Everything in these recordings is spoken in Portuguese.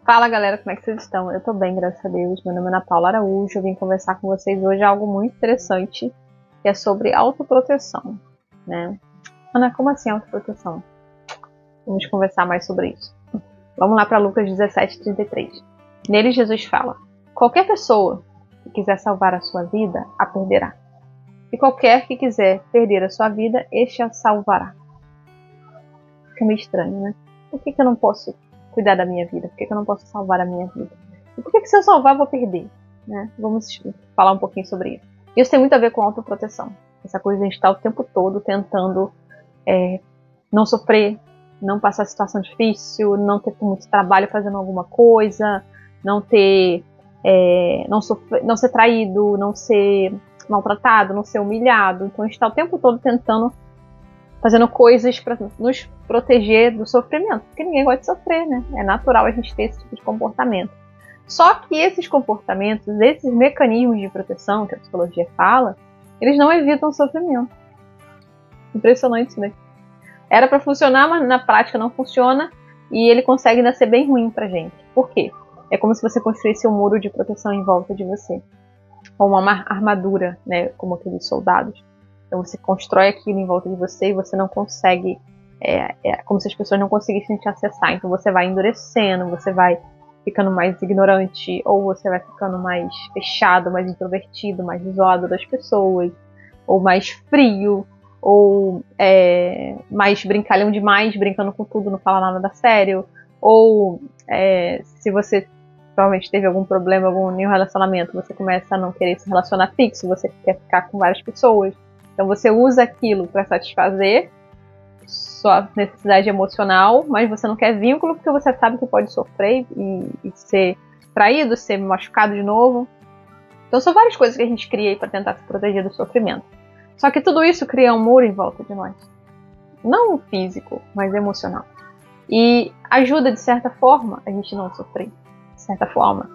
Fala galera, como é que vocês estão? Eu tô bem, graças a Deus. Meu nome é Ana Paula Araújo. Eu vim conversar com vocês hoje algo muito interessante, que é sobre autoproteção, né? Ana, como assim autoproteção? Vamos conversar mais sobre isso. Vamos lá para Lucas 17:33. Nele Jesus fala: qualquer pessoa que quiser salvar a sua vida, a perderá. E qualquer que quiser perder a sua vida, este a salvará. Fica meio estranho, né? Por que eu não posso cuidar da minha vida? Por que eu não posso salvar a minha vida? E por que se eu salvar eu vou perder? Né? Vamos falar um pouquinho sobre isso. Isso tem muito a ver com autoproteção. Essa coisa de a gente estar o tempo todo tentando não sofrer, não passar situação difícil, não ter muito trabalho fazendo alguma coisa, não ter, não ser traído, não ser maltratado, não ser humilhado. Então a gente está o tempo todo tentando, fazendo coisas para nos proteger do sofrimento, porque ninguém gosta de sofrer, né? É natural a gente ter esse tipo de comportamento. Só que esses comportamentos, esses mecanismos de proteção que a psicologia fala, eles não evitam o sofrimento. Impressionante isso, né? Era para funcionar, mas na prática não funciona, e ele consegue ainda ser bem ruim pra gente. Por quê? É como se você construísse um muro de proteção em volta de você, ou uma armadura, né? Como aqueles soldados. Então você constrói aquilo em volta de você e você não consegue, como se as pessoas não conseguissem te acessar. Então você vai endurecendo, você vai ficando mais ignorante, ou você vai ficando mais fechado, mais introvertido, mais isolado das pessoas, ou mais frio, ou mais brincalhão demais, brincando com tudo, não fala nada sério, ou se você provavelmente teve algum problema em um relacionamento, você começa a não querer se relacionar fixo, você quer ficar com várias pessoas. Então você usa aquilo para satisfazer sua necessidade emocional, mas você não quer vínculo porque você sabe que pode sofrer e ser traído, ser machucado de novo. Então são várias coisas que a gente cria para tentar se proteger do sofrimento. Só que tudo isso cria um muro em volta de nós. Não físico, mas emocional. E ajuda de certa forma a gente não sofrer, de certa forma,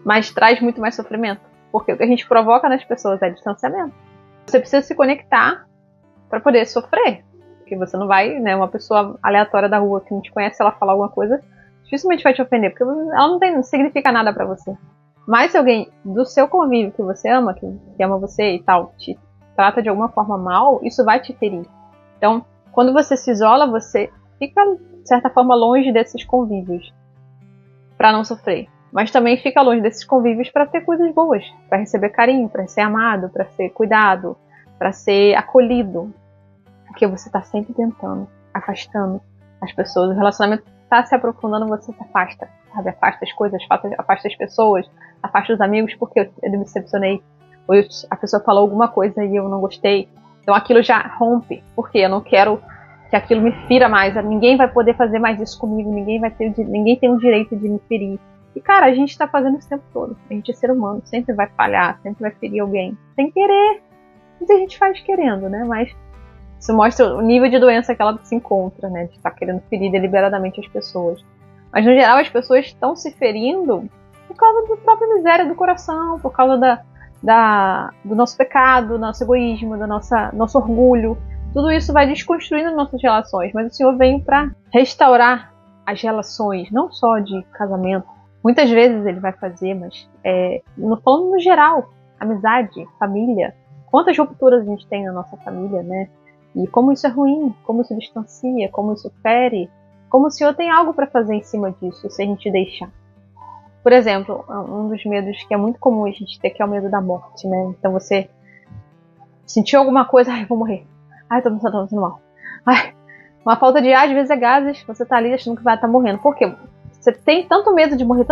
mas traz muito mais sofrimento, porque o que a gente provoca nas pessoas é distanciamento. Você precisa se conectar para poder sofrer. Porque você não vai, né? Uma pessoa aleatória da rua que não te conhece, ela falar alguma coisa, dificilmente vai te ofender, porque ela não significa nada para você. Mas se alguém do seu convívio que você ama, que ama você e tal, te trata de alguma forma mal, isso vai te ferir. Então, quando você se isola, você fica, de certa forma, longe desses convívios para não sofrer. Mas também fica longe desses convívios para ter coisas boas, para receber carinho, para ser amado, para ser cuidado, para ser acolhido. Porque você está sempre tentando, afastando as pessoas. O relacionamento está se aprofundando, você se afasta, sabe? Afasta as coisas, afasta as pessoas, afasta os amigos, porque eu me decepcionei. Ou a pessoa falou alguma coisa e eu não gostei. Então aquilo já rompe, porque eu não quero que aquilo me fira mais. Ninguém vai poder fazer mais isso comigo, ninguém tem o direito de me ferir. E cara, a gente está fazendo isso o tempo todo. A gente é ser humano, sempre vai falhar, sempre vai ferir alguém. Sem querer. Mas a gente faz querendo, né? Mas isso mostra o nível de doença que ela se encontra, né? De estar querendo ferir deliberadamente as pessoas. Mas no geral as pessoas estão se ferindo por causa da própria miséria do coração, por causa do nosso pecado, do nosso egoísmo, do nosso orgulho. Tudo isso vai desconstruindo nossas relações. Mas o Senhor vem para restaurar as relações, não só de casamento. Muitas vezes ele vai fazer, mas falando no geral, amizade, família. Quantas rupturas a gente tem na nossa família, né? E como isso é ruim, como isso distancia, como isso fere, como o Senhor tem algo para fazer em cima disso, se a gente deixar. Por exemplo, um dos medos que é muito comum a gente ter, que é o medo da morte, né? Então você sentiu alguma coisa, ai, vou morrer. Ai, tô me mal. Ai, uma falta de ar, às vezes é gases, você tá ali achando que vai estar morrendo. Por quê? Você tem tanto medo de morrer,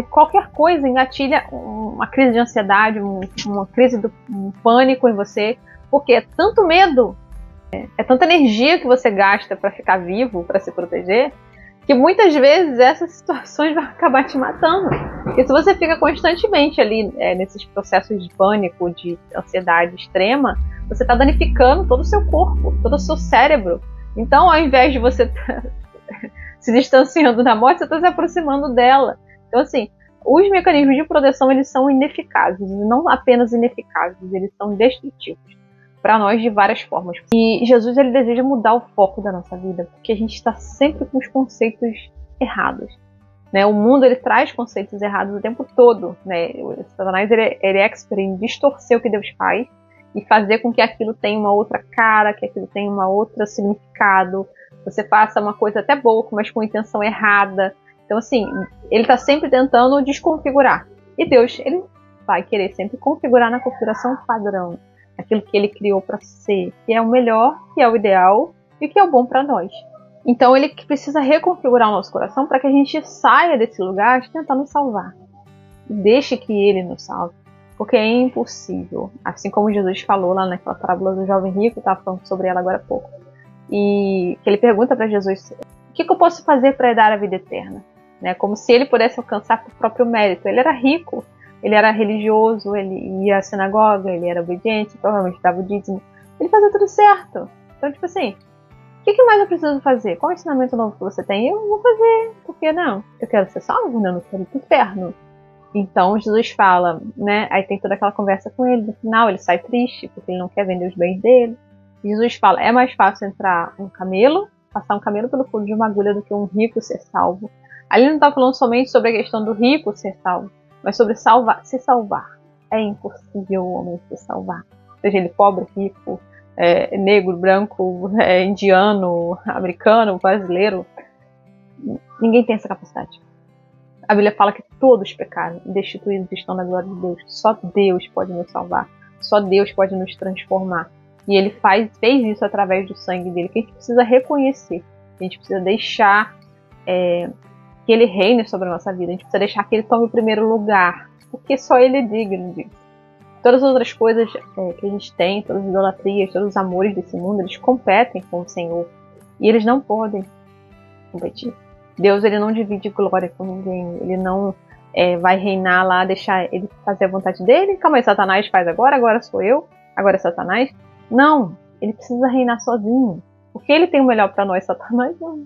que qualquer coisa engatilha uma crise de ansiedade, uma crise um pânico em você, porque é tanto medo, é tanta energia que você gasta para ficar vivo, para se proteger, que muitas vezes essas situações vão acabar te matando. Porque se você fica constantemente ali nesses processos de pânico, de ansiedade extrema, você está danificando todo o seu corpo, todo o seu cérebro. Então, ao invés de você se distanciando da morte, você está se aproximando dela. Então, assim, os mecanismos de proteção, eles são ineficazes, não apenas ineficazes, eles são destrutivos para nós de várias formas. E Jesus, ele deseja mudar o foco da nossa vida, porque a gente está sempre com os conceitos errados. né? O mundo ele traz conceitos errados o tempo todo, né? O Satanás ele é expert em distorcer o que Deus faz e fazer com que aquilo tenha uma outra cara, que aquilo tenha uma outra significado. Você faça uma coisa até boa, mas com intenção errada. Então, assim, ele está sempre tentando desconfigurar. E Deus, ele vai querer sempre configurar na configuração padrão. Aquilo que ele criou para ser, que é o melhor, que é o ideal e que é o bom para nós. Então, ele precisa reconfigurar o nosso coração para que a gente saia desse lugar de tentar nos salvar. Deixe que ele nos salve. Porque é impossível. Assim como Jesus falou lá naquela parábola do jovem rico, estava falando sobre ela agora há pouco. E que ele pergunta para Jesus, o que eu posso fazer para dar a vida eterna? Né? Como se ele pudesse alcançar por próprio mérito. Ele era rico, ele era religioso, ele ia à sinagoga, ele era obediente, provavelmente dava o dízimo. Ele fazia tudo certo. Então, tipo assim, o que mais eu preciso fazer? Qual ensinamento novo que você tem? Eu vou fazer. Por que não? Eu quero ser salvo, né? Eu não quero ir pro inferno. Então Jesus fala, né? Aí tem toda aquela conversa com ele. No final ele sai triste porque ele não quer vender os bens dele. Jesus fala, é mais fácil entrar um camelo, passar um camelo pelo furo de uma agulha do que um rico ser salvo. Ali ele não está falando somente sobre a questão do rico ser salvo, mas sobre se salvar. É impossível o homem se salvar. Seja ele pobre, rico, negro, branco, indiano, americano, brasileiro. Ninguém tem essa capacidade. A Bíblia fala que todos pecaram e destituídos estão da glória de Deus. Só Deus pode nos salvar. Só Deus pode nos transformar. E ele fez isso através do sangue dele, que a gente precisa reconhecer. A gente precisa deixar que ele reine sobre a nossa vida. A gente precisa deixar que ele tome o primeiro lugar. Porque só ele é digno disso. Todas as outras coisas que a gente tem, todas as idolatrias, todos os amores desse mundo, eles competem com o Senhor. E eles não podem competir. Deus ele não divide glória com ninguém. Ele não vai reinar lá, deixar ele fazer a vontade dele. Calma aí, Satanás faz agora sou eu, agora é Satanás. Não, ele precisa reinar sozinho. Porque ele tem o melhor para nós, Satanás não.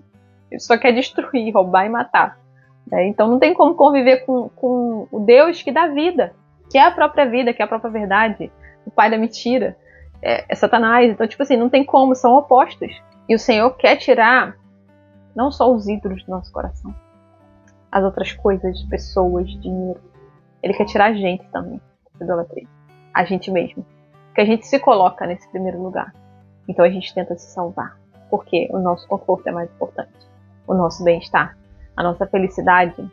Ele só quer destruir, roubar e matar. Então não tem como conviver com o Deus que dá vida, que é a própria vida, que é a própria verdade. O pai da mentira é Satanás. Então, tipo assim, não tem como, são opostos. E o Senhor quer tirar não só os ídolos do nosso coração, as outras coisas, pessoas, dinheiro. Ele quer tirar a gente também, idolatria. A gente mesmo. Porque a gente se coloca nesse primeiro lugar. Então a gente tenta se salvar. Porque o nosso conforto é mais importante. O nosso bem-estar, a nossa felicidade,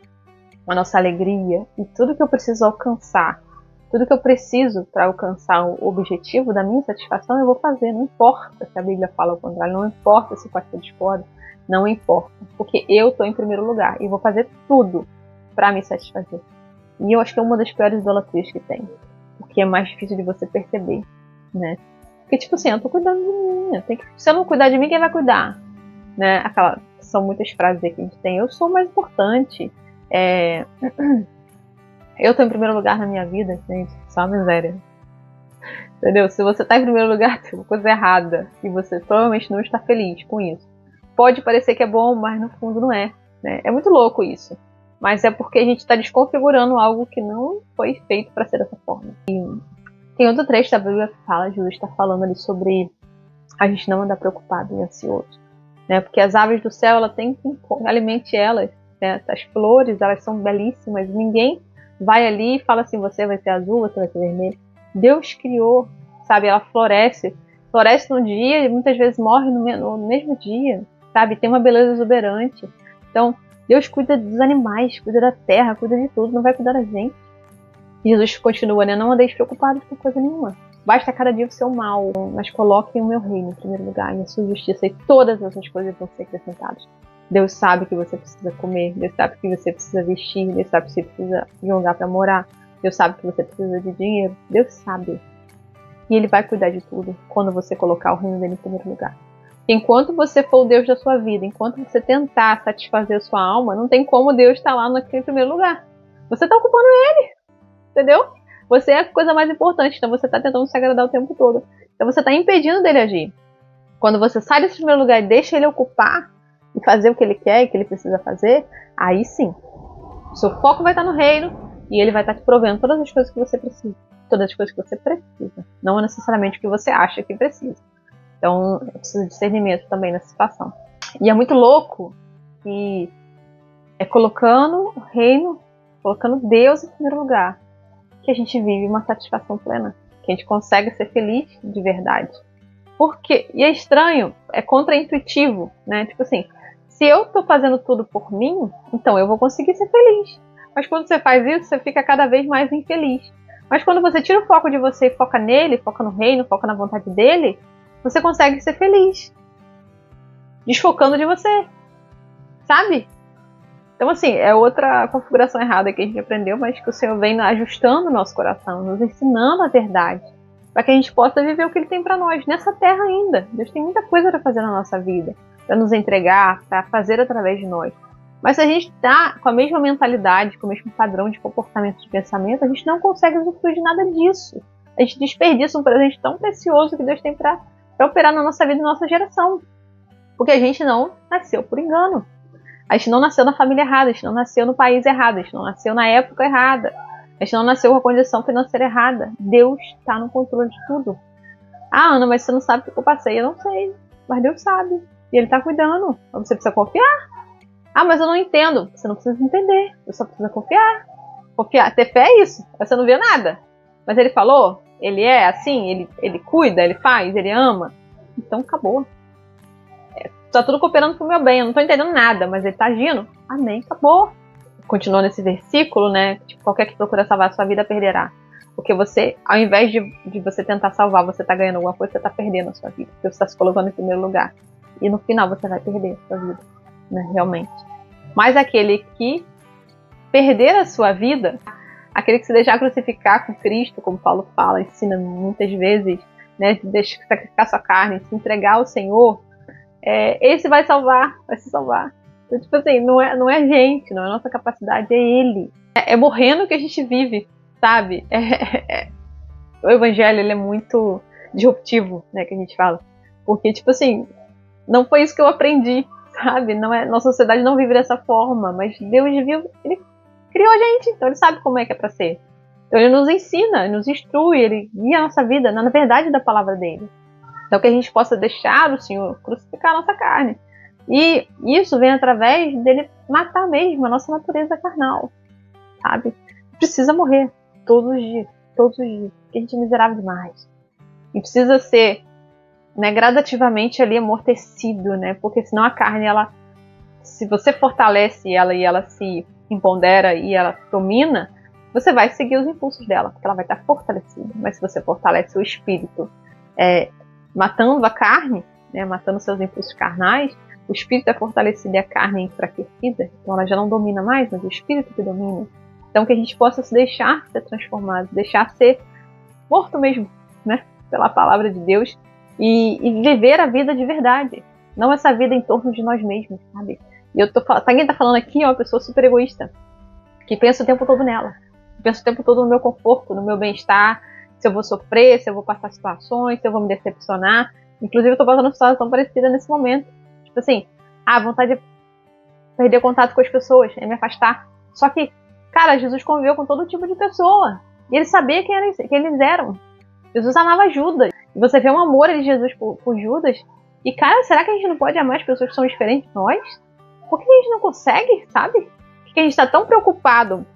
a nossa alegria e tudo que eu preciso alcançar, tudo que eu preciso para alcançar o objetivo da minha satisfação, eu vou fazer. Não importa se a Bíblia fala o contrário, não importa se o pastor discorda. Não importa, porque eu estou em primeiro lugar e vou fazer tudo para me satisfazer. E eu acho que é uma das piores idolatrias que tem, porque é mais difícil de você perceber, né? Porque tipo assim, eu tô cuidando de mim, se eu não cuidar de mim, quem vai cuidar? Né? São muitas frases que a gente tem, eu sou mais importante, eu tô em primeiro lugar na minha vida, gente, só uma miséria. Entendeu? Se você tá em primeiro lugar, tem uma coisa errada e você provavelmente não está feliz com isso. Pode parecer que é bom, mas no fundo não é. Né? É muito louco isso. Mas é porque a gente está desconfigurando algo que não foi feito para ser dessa forma. E tem outro trecho da Bíblia que fala, Jesus está falando ali sobre a gente não andar preocupado e ansioso. Né? Porque as aves do céu, ela tem que alimente elas. Né? As flores, elas são belíssimas. Ninguém vai ali e fala assim, você vai ser azul, você vai ser vermelho. Deus criou, sabe? Ela floresce. Floresce num dia e muitas vezes morre no mesmo dia. Sabe, tem uma beleza exuberante. Então, Deus cuida dos animais, cuida da terra, cuida de tudo, não vai cuidar da gente. E Jesus continua, né? Não andeis preocupados com coisa nenhuma. Basta cada dia o seu mal, mas coloquem o meu reino em primeiro lugar, e a sua justiça, e todas essas coisas vão ser acrescentadas. Deus sabe que você precisa comer, Deus sabe que você precisa vestir, Deus sabe que você precisa de um lugar para morar, Deus sabe que você precisa de dinheiro, Deus sabe. E Ele vai cuidar de tudo quando você colocar o reino dele em primeiro lugar. Enquanto você for o Deus da sua vida, enquanto você tentar satisfazer a sua alma, não tem como Deus estar lá naquele primeiro lugar. Você está ocupando Ele, entendeu? Você é a coisa mais importante, então você está tentando se agradar o tempo todo. Então você está impedindo dele agir. Quando você sai desse primeiro lugar e deixa ele ocupar e fazer o que ele quer e que ele precisa fazer, aí sim, o seu foco vai estar no reino e ele vai estar te provendo todas as coisas que você precisa. Todas as coisas que você precisa. Não necessariamente o que você acha que precisa. Então, eu preciso de discernimento também nessa situação. E é muito louco que É colocando o reino, colocando Deus em primeiro lugar, que a gente vive uma satisfação plena, que a gente consegue ser feliz de verdade. Porque, e é estranho, é contraintuitivo, né? Tipo assim, se eu tô fazendo tudo por mim, então eu vou conseguir ser feliz. Mas quando você faz isso, você fica cada vez mais infeliz. Mas quando você tira o foco de você e foca nele, foca no reino, foca na vontade dele, você consegue ser feliz. Desfocando de você. Sabe? Então, assim, é outra configuração errada que a gente aprendeu, mas que o Senhor vem ajustando o nosso coração, nos ensinando a verdade, para que a gente possa viver o que Ele tem para nós nessa terra ainda. Deus tem muita coisa para fazer na nossa vida, para nos entregar, para fazer através de nós. Mas se a gente está com a mesma mentalidade, com o mesmo padrão de comportamento, de pensamento, a gente não consegue usufruir de nada disso. A gente desperdiça um presente tão precioso que Deus tem para operar na nossa vida e na nossa geração. Porque a gente não nasceu por engano. A gente não nasceu na família errada, a gente não nasceu no país errado, a gente não nasceu na época errada, a gente não nasceu com a condição financeira errada. Deus está no controle de tudo. Ah, Ana, mas você não sabe o que eu passei. Eu não sei, mas Deus sabe. E Ele está cuidando. Você precisa confiar. Ah, mas eu não entendo. Você não precisa entender, você só precisa confiar. Confiar, ter fé é isso. Você não vê nada. Mas Ele falou, Ele é assim, Ele cuida, Ele faz, Ele ama. Então acabou. Tá tudo cooperando pro meu bem, eu não tô entendendo nada, mas Ele tá agindo. Amém, acabou. Continuou nesse versículo, né? Tipo, qualquer que procura salvar a sua vida perderá. Porque você, ao invés de você tentar salvar, você tá ganhando alguma coisa, você tá perdendo a sua vida. Porque você tá se colocando em primeiro lugar. E no final você vai perder a sua vida, né? Realmente. Mas aquele que perder a sua vida, aquele que se deixar crucificar com Cristo, como Paulo fala, ensina muitas vezes, né? De deixar sacrificar sua carne, se entregar ao Senhor, esse vai salvar, vai se salvar. Então, tipo assim, não é a gente, não é a nossa capacidade, é Ele. É morrendo que a gente vive, sabe? O evangelho, ele é muito disruptivo, né, que a gente fala. Porque, tipo assim, não foi isso que eu aprendi, sabe? Nossa sociedade não vive dessa forma, mas Deus viu, Ele criou a gente, então Ele sabe como é que é pra ser. Então Ele nos ensina, Ele nos instrui, Ele guia a nossa vida na verdade da palavra dEle. Então que a gente possa deixar o Senhor crucificar a nossa carne. E isso vem através dele matar mesmo a nossa natureza carnal, sabe? Precisa morrer todos os dias, porque a gente é miserável demais. E precisa ser, né, gradativamente ali amortecido, né? Porque senão a carne, ela, se você fortalece ela e ela se empodera e ela domina, você vai seguir os impulsos dela, porque ela vai estar fortalecida. Mas se você fortalece o espírito, matando a carne, né, matando seus impulsos carnais, o espírito é fortalecido e a carne é enfraquecida, então ela já não domina mais, mas o espírito que domina. Então que a gente possa se deixar ser transformado, deixar ser morto mesmo, né, pela palavra de Deus e viver a vida de verdade, não essa vida em torno de nós mesmos, sabe? E quem tá falando aqui é uma pessoa super egoísta, que pensa o tempo todo nela, pensa o tempo todo no meu conforto, no meu bem-estar, se eu vou sofrer, se eu vou passar situações, se eu vou me decepcionar. Inclusive eu tô passando uma situação parecida nesse momento. Tipo assim, a vontade de perder contato com as pessoas, me afastar. Só que, cara, Jesus conviveu com todo tipo de pessoa. E Ele sabia quem eles eram. Jesus amava Judas. E você vê um amor de Jesus por Judas. E, cara, será que a gente não pode amar as pessoas que são diferentes de nós? Por que a gente não consegue, sabe? Porque a gente tá tão preocupado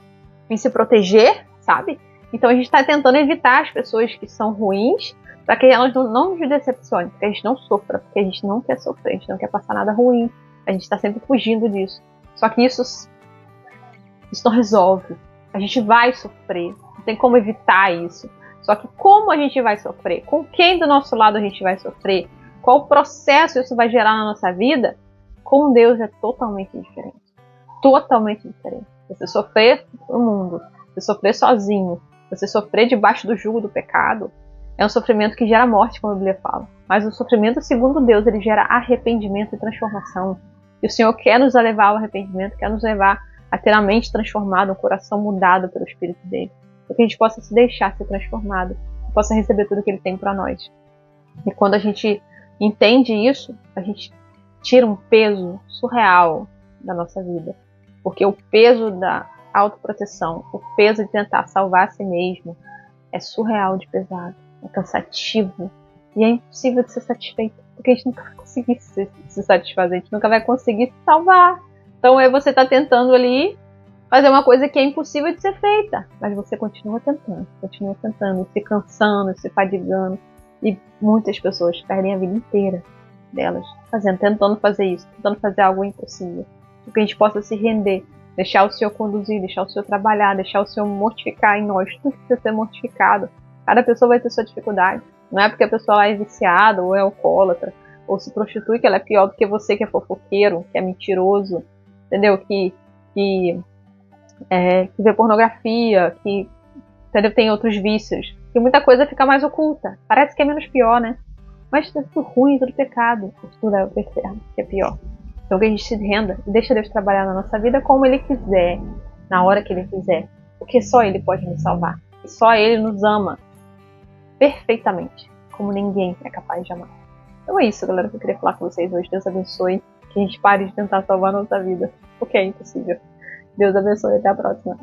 em se proteger, sabe? Então a gente está tentando evitar as pessoas que são ruins para que elas não nos decepcionem, porque a gente não sofra, porque a gente não quer sofrer, a gente não quer passar nada ruim, a gente está sempre fugindo disso. Só que isso não resolve. A gente vai sofrer, não tem como evitar isso. Só que como a gente vai sofrer? Com quem do nosso lado a gente vai sofrer? Qual processo isso vai gerar na nossa vida? Com Deus é totalmente diferente. Totalmente diferente. Você sofrer no mundo, você sofrer sozinho, você sofrer debaixo do jugo do pecado, é um sofrimento que gera morte, como a Bíblia fala. Mas o sofrimento, segundo Deus, ele gera arrependimento e transformação. E o Senhor quer nos levar ao arrependimento, quer nos levar a ter a mente transformada, um coração mudado pelo Espírito dele. Para que a gente possa se deixar ser transformado, possa receber tudo que ele tem para nós. E quando a gente entende isso, a gente tira um peso surreal da nossa vida. Porque o peso da autoproteção, o peso de tentar salvar a si mesmo, é surreal de pesado, é cansativo e é impossível de ser satisfeito, porque a gente nunca vai conseguir se satisfazer, a gente nunca vai conseguir se salvar, Então você tá tentando ali fazer uma coisa que é impossível de ser feita, mas você continua tentando, se cansando, se fadigando, e muitas pessoas perdem a vida inteira delas tentando fazer isso, tentando fazer algo impossível. Que a gente possa se render, deixar o Senhor conduzir, deixar o Senhor trabalhar, deixar o Senhor mortificar em nós, tudo precisa ser mortificado. Cada pessoa vai ter sua dificuldade. Não é porque a pessoa lá é viciada, ou é alcoólatra, ou se prostitui, que ela é pior do que você, que é fofoqueiro, que é mentiroso, entendeu? Que vê pornografia, que, entendeu? Tem outros vícios. E muita coisa fica mais oculta. Parece que é menos pior, né? Mas é tudo ruim, tudo pecado. Tudo é o inferno, que é pior. Então que a gente se renda e deixa Deus trabalhar na nossa vida como Ele quiser, na hora que Ele quiser. Porque só Ele pode nos salvar. E só Ele nos ama perfeitamente, como ninguém é capaz de amar. Então é isso, galera, que eu queria falar com vocês hoje. Deus abençoe. Que a gente pare de tentar salvar a nossa vida, porque é impossível. Deus abençoe, até a próxima.